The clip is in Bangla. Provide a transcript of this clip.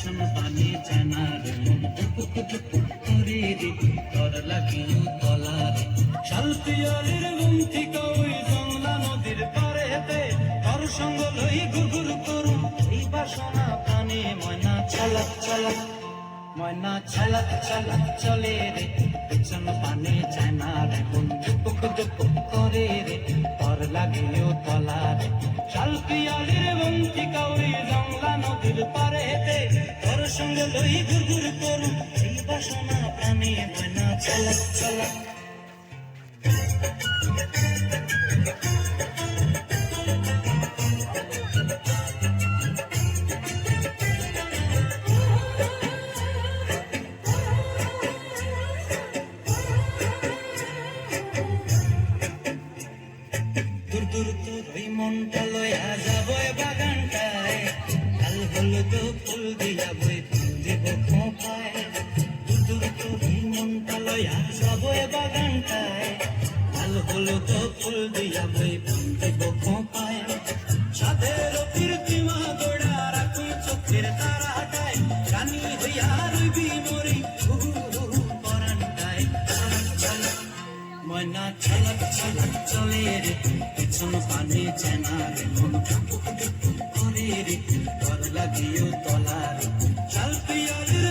পেছন পানি জানার মন টুকুক টুকুক করে রে তোর লাগিও তলার শালপিয়ালির ঘুম থেকে ওই জংলা নদীর পারেতে তোর সঙ্গ লই ঘুরঘুর করুম এই বাসনা প্রাণে ময়না চালাক চালাক ময়না চালাক চালাক চলে রে পেছন পানি জানার মন টুকুক টুকুক করে রে তোর লাগিও তলার শালপিয়ালির ঘুম থেকে ওই জংলা নদীর পারেতে তোর সঙ্গে লই ঘুরঘুর করুম এই বাসনা প্রাণে ময়না চালাক চালাক দূর দূর তোর ওই মনটা লয়া যাবো বাগানটায় কাল হলুদ ফুল দিয়া বই দিব খোঁপায় দূর দূর তোর ওই মনটা লয়া যাবো বাগানটায় কাল হলুদ ফুল দিয়া বই দিব খোঁপায় সাধের কীর্তিমা গোড়া রাখি চোখের তারাটায় রানী হইয়া রইবি মরি হুহু হুহু পরানটায় ময়না চালাক চালাক চলে রে পেছন পানি চেনার মন টুকুক টুকুক করে রে তোর লাগিও তলার শালপিয়ালির